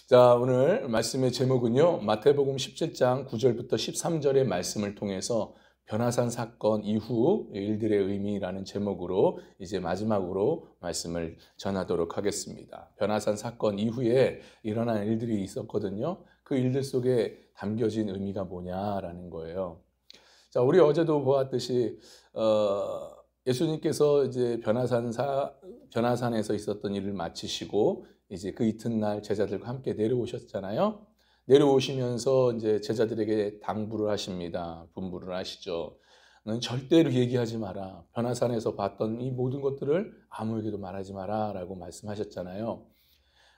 자, 오늘 말씀의 제목은요, 마태복음 17장 9절부터 13절의 말씀을 통해서 변화산 사건 이후 일들의 의미라는 제목으로 이제 마지막으로 말씀을 전하도록 하겠습니다. 변화산 사건 이후에 일어난 일들이 있었거든요. 그 일들 속에 담겨진 의미가 뭐냐라는 거예요. 자, 우리 어제도 보았듯이 예수님께서 이제 변화산에서 있었던 일을 마치시고 이제 그 이튿날 제자들과 함께 내려오셨잖아요. 내려오시면서 이제 제자들에게 당부를 하십니다. 분부를 하시죠. 너는 절대로 얘기하지 마라. 변화산에서 봤던 이 모든 것들을 아무에게도 말하지 마라라고 말씀하셨잖아요.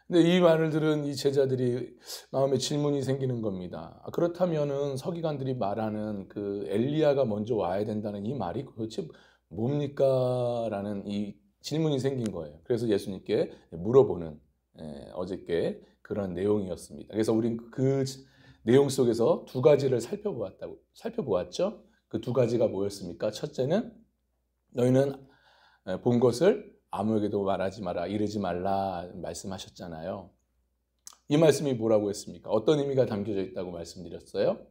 근데 이 말을 들은 이 제자들이 마음에 질문이 생기는 겁니다. 그렇다면은 서기관들이 말하는 그 엘리야가 먼저 와야 된다는 이 말이 도대체 뭡니까? 라는 이 질문이 생긴 거예요. 그래서 예수님께 물어보는 어저께 그런 내용이었습니다. 그래서 우린 그 내용 속에서 두 가지를 살펴보았죠. 그 두 가지가 뭐였습니까? 첫째는 너희는 본 것을 아무에게도 말하지 마라, 이르지 말라 말씀하셨잖아요. 이 말씀이 뭐라고 했습니까? 어떤 의미가 담겨져 있다고 말씀드렸어요?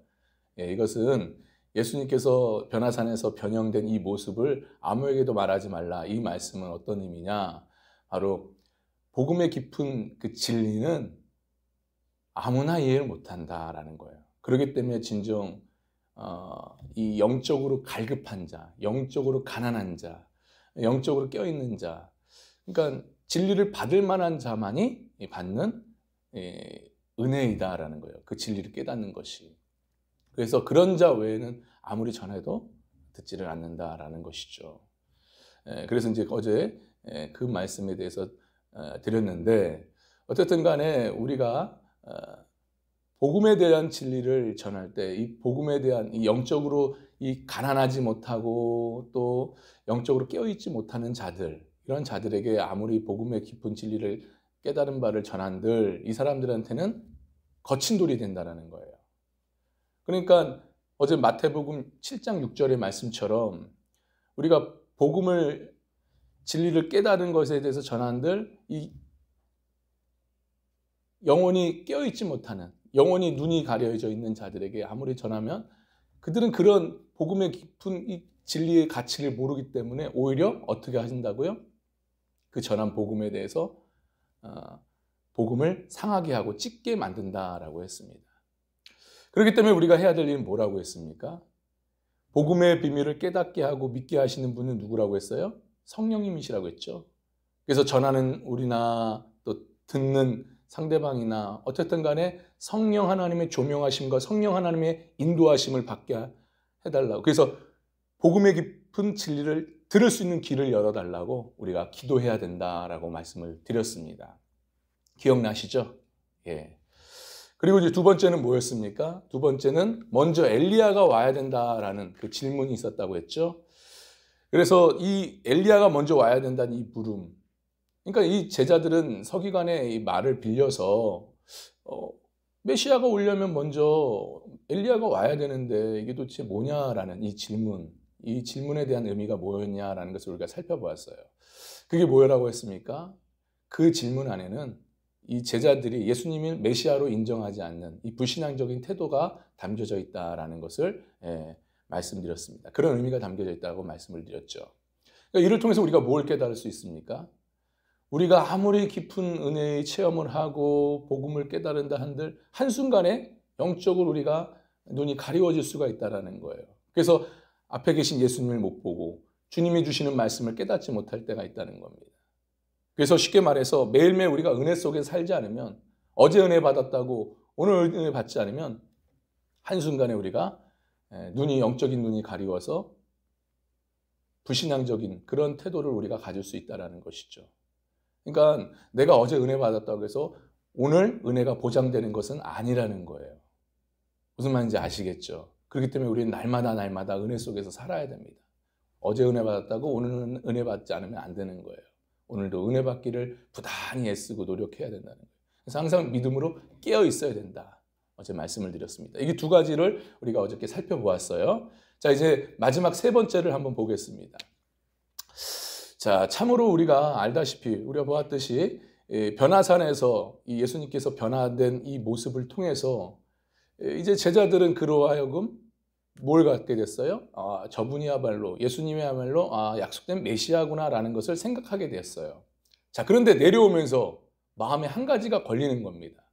이것은 예수님께서 변화산에서 변형된 이 모습을 아무에게도 말하지 말라. 이 말씀은 어떤 의미냐? 바로 복음의 깊은 그 진리는 아무나 이해를 못한다라는 거예요. 그렇기 때문에 진정 이 영적으로 갈급한 자, 영적으로 가난한 자, 영적으로 껴있는 자, 그러니까 진리를 받을 만한 자만이 받는 은혜이다라는 거예요. 그 진리를 깨닫는 것이. 그래서 그런 자 외에는 아무리 전해도 듣지를 않는다라는 것이죠. 그래서 이제 어제 그 말씀에 대해서 드렸는데, 어쨌든 간에 우리가 복음에 대한 진리를 전할 때 이 복음에 대한 이 영적으로 이 가난하지 못하고 또 영적으로 깨어있지 못하는 자들, 이런 자들에게 아무리 복음의 깊은 진리를 깨달은 바를 전한들 이 사람들한테는 거친 돌이 된다는 거예요. 그러니까 어제 마태복음 7장 6절의 말씀처럼 우리가 복음을 진리를 깨달은 것에 대해서 전한들 이 영혼이 깨어있지 못하는, 영혼이 눈이 가려져 있는 자들에게 아무리 전하면 그들은 그런 복음의 깊은 이 진리의 가치를 모르기 때문에 오히려 어떻게 하신다고요? 그 전한 복음에 대해서 복음을 상하게 하고 찢게 만든다라고 했습니다. 그렇기 때문에 우리가 해야 될 일은 뭐라고 했습니까? 복음의 비밀을 깨닫게 하고 믿게 하시는 분은 누구라고 했어요? 성령님이시라고 했죠. 그래서 전하는 우리나 또 듣는 상대방이나 어쨌든 간에 성령 하나님의 조명하심과 성령 하나님의 인도하심을 받게 해달라고. 그래서 복음의 깊은 진리를 들을 수 있는 길을 열어달라고 우리가 기도해야 된다라고 말씀을 드렸습니다. 기억나시죠? 예. 그리고 이제 두 번째는 뭐였습니까? 두 번째는 먼저 엘리야가 와야 된다라는 그 질문이 있었다고 했죠. 그래서 이 엘리야가 먼저 와야 된다는 이 부름. 그러니까 이 제자들은 서기관의 이 말을 빌려서 메시아가 오려면 먼저 엘리야가 와야 되는데 이게 도대체 뭐냐라는 이 질문에 대한 의미가 뭐였냐라는 것을 우리가 살펴보았어요. 그게 뭐라고 했습니까? 그 질문 안에는 이 제자들이 예수님을 메시아로 인정하지 않는 이 불신앙적인 태도가 담겨져 있다라는 것을 말씀드렸습니다. 그런 의미가 담겨져 있다고 말씀을 드렸죠. 그러니까 이를 통해서 우리가 뭘 깨달을 수 있습니까? 우리가 아무리 깊은 은혜의 체험을 하고 복음을 깨달은다 한들 한순간에 영적으로 우리가 눈이 가리워질 수가 있다는 거예요. 그래서 앞에 계신 예수님을 못 보고 주님이 주시는 말씀을 깨닫지 못할 때가 있다는 겁니다. 그래서 쉽게 말해서 매일매일 우리가 은혜 속에 살지 않으면, 어제 은혜 받았다고 오늘 은혜 받지 않으면 한순간에 우리가 영적인 눈이 가리워서 불신앙적인 그런 태도를 우리가 가질 수 있다는 것이죠. 그러니까 내가 어제 은혜 받았다고 해서 오늘 은혜가 보장되는 것은 아니라는 거예요. 무슨 말인지 아시겠죠? 그렇기 때문에 우리는 날마다 은혜 속에서 살아야 됩니다. 어제 은혜 받았다고 오늘은 은혜 받지 않으면 안 되는 거예요. 오늘도 은혜 받기를 부단히 애쓰고 노력해야 된다는 거예요. 그래서 항상 믿음으로 깨어 있어야 된다. 어제 말씀을 드렸습니다. 이게 두 가지를 우리가 어저께 살펴보았어요. 자, 이제 마지막 세 번째를 한번 보겠습니다. 자, 참으로 우리가 알다시피, 우리가 보았듯이 변화산에서 이 예수님께서 변화된 이 모습을 통해서 이제 제자들은 그로 하여금 뭘 갖게 됐어요? 저분이야말로 예수님이야말로 약속된 메시아구나라는 것을 생각하게 됐어요. 자, 그런데 내려오면서 마음에 한 가지가 걸리는 겁니다.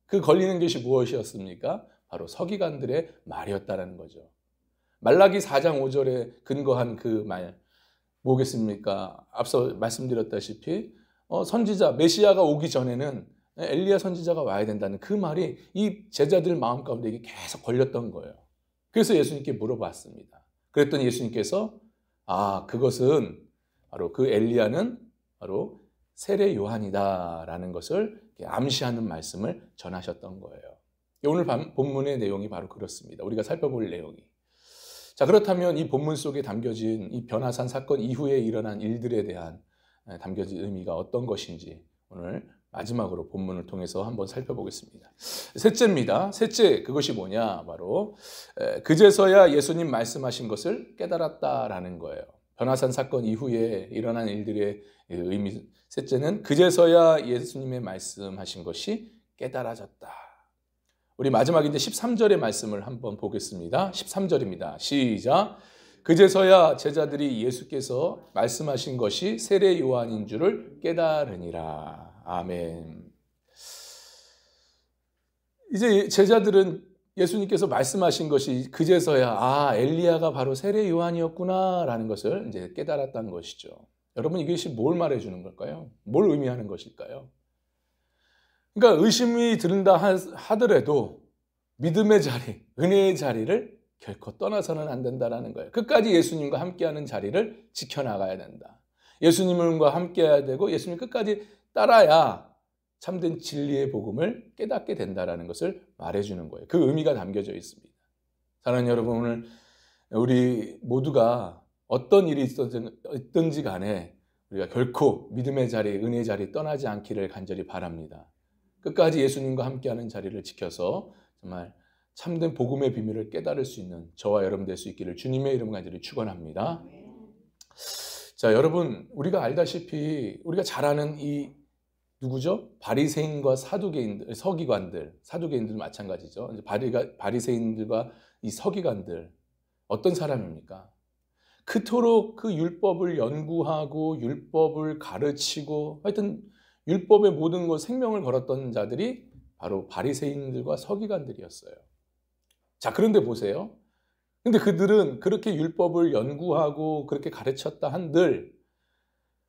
그 걸리는 것이 무엇이었습니까? 바로 서기관들의 말이었다는 거죠. 말라기 4장 5절에 근거한 그 말 뭐겠습니까? 앞서 말씀드렸다시피 선지자 메시아가 오기 전에는 엘리야 선지자가 와야 된다는 그 말이 이 제자들 마음 가운데 이게 계속 걸렸던 거예요. 그래서 예수님께 물어봤습니다. 그랬더니 예수님께서 그것은 바로 그 엘리야는 바로 세례 요한이다라는 것을 암시하는 말씀을 전하셨던 거예요. 오늘 본문의 내용이 바로 그렇습니다. 우리가 살펴볼 내용이. 자, 그렇다면 이 본문 속에 담겨진 이 변화산 사건 이후에 일어난 일들에 대한 담겨진 의미가 어떤 것인지 오늘 마지막으로 본문을 통해서 한번 살펴보겠습니다. 셋째입니다. 셋째, 그것이 뭐냐? 바로 그제서야 예수님 말씀하신 것을 깨달았다라는 거예요. 변화산 사건 이후에 일어난 일들의 의미. 셋째는 그제서야 예수님의 말씀하신 것이 깨달아졌다. 우리 마지막인데 13절의 말씀을 한번 보겠습니다. 13절입니다. 시작. 그제서야 제자들이 예수께서 말씀하신 것이 세례 요한인 줄을 깨달으니라. 아멘. 이제 제자들은 예수님께서 말씀하신 것이 그제서야 엘리야가 바로 세례 요한이었구나라는 것을 이제 깨달았다는 것이죠. 여러분, 이것이 뭘 말해주는 걸까요? 뭘 의미하는 것일까요? 그러니까 의심이 든다 하더라도 믿음의 자리, 은혜의 자리를 결코 떠나서는 안 된다는 거예요. 끝까지 예수님과 함께하는 자리를 지켜나가야 된다. 예수님과 함께해야 되고 예수님 끝까지 따라야 참된 진리의 복음을 깨닫게 된다는 것을 말해주는 거예요. 그 의미가 담겨져 있습니다. 사랑하는 여러분, 오늘 우리 모두가 어떤 일이 있든지 간에 우리가 결코 믿음의 자리, 은혜의 자리 떠나지 않기를 간절히 바랍니다. 끝까지 예수님과 함께하는 자리를 지켜서 정말 참된 복음의 비밀을 깨달을 수 있는 저와 여러분 될 수 있기를 주님의 이름 간절히 축원합니다. 자, 여러분, 우리가 알다시피 우리가 잘 아는 이 누구죠? 바리새인과 사두개인들, 서기관들, 사두개인들도 마찬가지죠. 바리새인들과 이 서기관들 어떤 사람입니까? 그토록 그 율법을 연구하고 율법을 가르치고 하여튼 율법의 모든 것 생명을 걸었던 자들이 바로 바리새인들과 서기관들이었어요. 자, 그런데 보세요. 근데 그들은 그렇게 율법을 연구하고 그렇게 가르쳤다 한들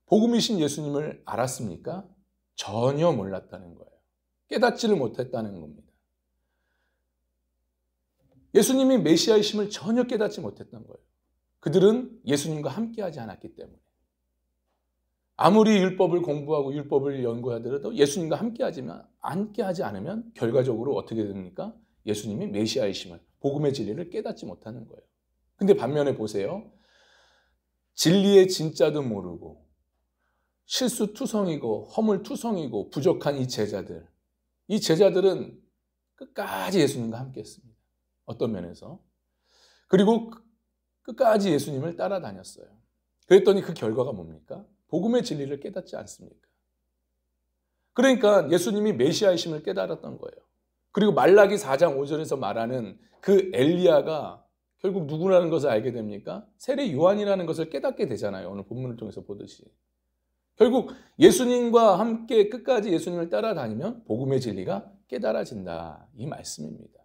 복음이신 예수님을 알았습니까? 전혀 몰랐다는 거예요. 깨닫지를 못했다는 겁니다. 예수님이 메시아이심을 전혀 깨닫지 못했던 거예요. 그들은 예수님과 함께하지 않았기 때문에. 아무리 율법을 공부하고 율법을 연구하더라도 예수님과 함께하지 않으면 결과적으로 어떻게 됩니까? 예수님이 메시아이심을, 복음의 진리를 깨닫지 못하는 거예요. 근데 반면에 보세요. 진리의 진짜도 모르고 실수투성이고 허물투성이고 부족한 이 제자들은 끝까지 예수님과 함께했습니다. 어떤 면에서. 그리고 끝까지 예수님을 따라다녔어요. 그랬더니 그 결과가 뭡니까? 복음의 진리를 깨닫지 않습니까? 그러니까 예수님이 메시아이심을 깨달았던 거예요. 그리고 말라기 4장 5절에서 말하는 그 엘리야가 결국 누구라는 것을 알게 됩니까? 세례 요한이라는 것을 깨닫게 되잖아요. 오늘 본문을 통해서 보듯이. 결국 예수님과 함께 끝까지 예수님을 따라다니면 복음의 진리가 깨달아진다. 이 말씀입니다.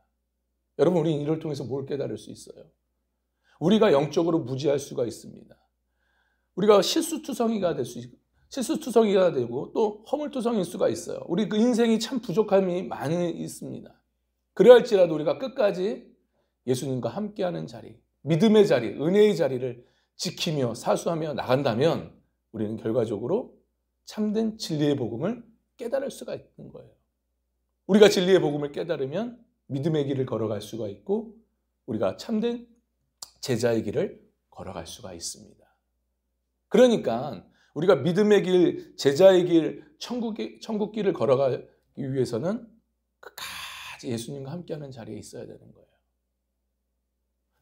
여러분, 우리는 이를 통해서 뭘 깨달을 수 있어요? 우리가 영적으로 무지할 수가 있습니다. 우리가 실수투성이가 되고 또 허물투성일 수가 있어요. 우리 그 인생이 참 부족함이 많이 있습니다. 그래할지라도 우리가 끝까지 예수님과 함께하는 자리, 믿음의 자리, 은혜의 자리를 지키며 사수하며 나간다면 우리는 결과적으로 참된 진리의 복음을 깨달을 수가 있는 거예요. 우리가 진리의 복음을 깨달으면 믿음의 길을 걸어갈 수가 있고 우리가 참된 제자의 길을 걸어갈 수가 있습니다. 그러니까 우리가 믿음의 길, 제자의 길, 천국 길을 걸어가기 위해서는 끝까지 예수님과 함께하는 자리에 있어야 되는 거예요.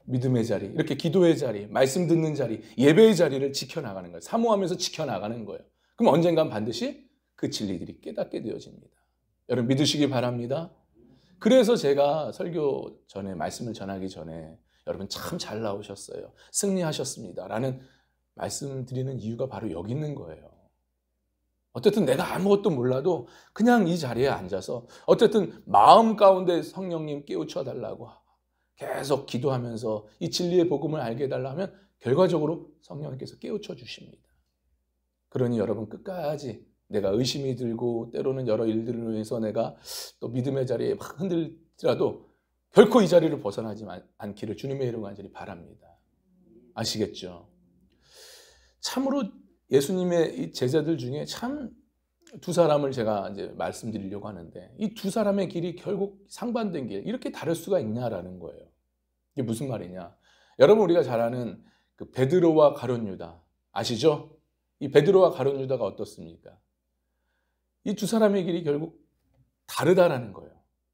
믿음의 자리, 이렇게 기도의 자리, 말씀 듣는 자리, 예배의 자리를 지켜나가는 거예요. 사모하면서 지켜나가는 거예요. 그럼 언젠간 반드시 그 진리들이 깨닫게 되어집니다. 여러분 믿으시기 바랍니다. 그래서 제가 설교 전에 말씀을 전하기 전에 여러분 참 잘 나오셨어요. 승리하셨습니다. 라는 말씀드리는 이유가 바로 여기 있는 거예요. 어쨌든 내가 아무것도 몰라도 그냥 이 자리에 앉아서 어쨌든 마음 가운데 성령님 깨우쳐 달라고 계속 기도하면서 이 진리의 복음을 알게 해달라 하면 결과적으로 성령님께서 깨우쳐 주십니다. 그러니 여러분 끝까지 내가 의심이 들고 때로는 여러 일들을 위해서 내가 또 믿음의 자리에 막 흔들지라도 결코 이 자리를 벗어나지 않기를 주님의 이름으로 간절히 바랍니다. 아시겠죠? 참으로 예수님의 이 제자들 중에 참 두 사람을 제가 이제 말씀드리려고 하는데 이 두 사람의 길이 결국 상반된 길, 이렇게 다를 수가 있냐라는 거예요. 이게 무슨 말이냐? 여러분 우리가 잘 아는 그 베드로와 가룟 유다 아시죠? 이 베드로와 가룟 유다가 어떻습니까? 이 두 사람의 길이 결국 다르다라는 거예요.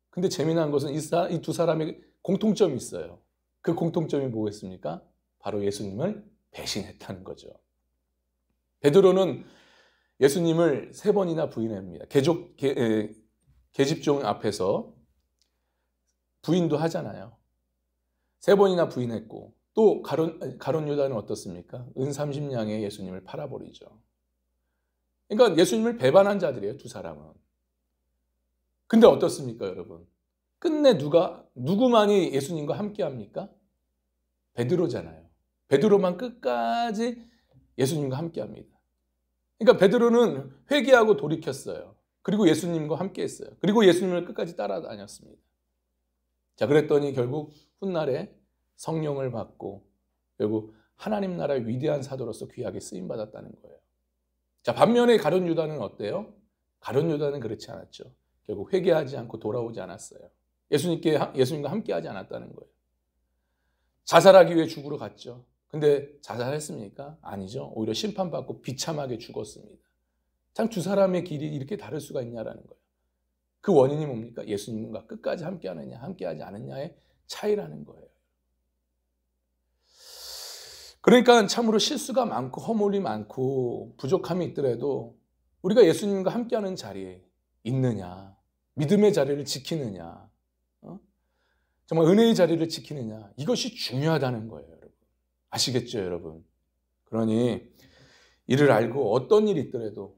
근데 재미난 것은 이 두 사람의 공통점이 있어요. 그 공통점이 뭐겠습니까? 바로 예수님을 배신했다는 거죠. 베드로는 예수님을 3번이나 부인합니다. 계집종 앞에서 부인도 하잖아요. 3번이나 부인했고 또 가룟 유다는 어떻습니까? 은 30냥에 예수님을 팔아버리죠. 그러니까 예수님을 배반한 자들이에요, 두 사람은. 근데 어떻습니까, 여러분? 끝내 누구만이 예수님과 함께 합니까? 베드로잖아요. 베드로만 끝까지 예수님과 함께 합니다. 그러니까 베드로는 회개하고 돌이켰어요. 그리고 예수님과 함께 했어요. 그리고 예수님을 끝까지 따라다녔습니다. 자, 그랬더니 결국 훗날에 성령을 받고 결국 하나님 나라의 위대한 사도로서 귀하게 쓰임받았다는 거예요. 자, 반면에 가룟 유다는 어때요? 가룟 유다는 그렇지 않았죠. 결국 회개하지 않고 돌아오지 않았어요. 예수님과 함께하지 않았다는 거예요. 자살하기 위해 죽으러 갔죠. 근데 자살했습니까? 아니죠. 오히려 심판받고 비참하게 죽었습니다. 참 두 사람의 길이 이렇게 다를 수가 있냐라는 거예요. 그 원인이 뭡니까? 예수님과 끝까지 함께하느냐, 함께하지 않느냐의 차이라는 거예요. 그러니까 참으로 실수가 많고 허물이 많고 부족함이 있더라도 우리가 예수님과 함께하는 자리에 있느냐, 믿음의 자리를 지키느냐, 정말 은혜의 자리를 지키느냐, 이것이 중요하다는 거예요, 여러분. 아시겠죠, 여러분? 그러니 이를 알고 어떤 일이 있더라도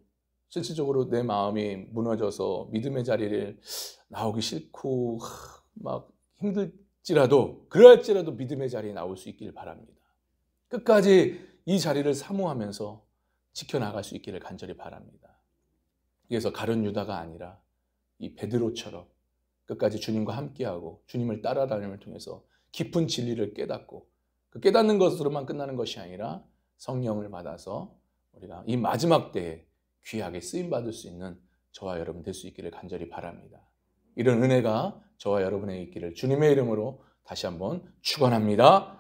실질적으로 내 마음이 무너져서 믿음의 자리를 나오기 싫고 막 힘들지라도 그럴지라도 믿음의 자리에 나올 수 있기를 바랍니다. 끝까지 이 자리를 사모하면서 지켜나갈 수 있기를 간절히 바랍니다. 그래서 가룟 유다가 아니라 이 베드로처럼 끝까지 주님과 함께하고 주님을 따라다님을 통해서 깊은 진리를 깨닫고 그 깨닫는 것으로만 끝나는 것이 아니라 성령을 받아서 우리가 이 마지막 때에 귀하게 쓰임받을 수 있는 저와 여러분 될 수 있기를 간절히 바랍니다. 이런 은혜가 저와 여러분에게 있기를 주님의 이름으로 다시 한번 축원합니다.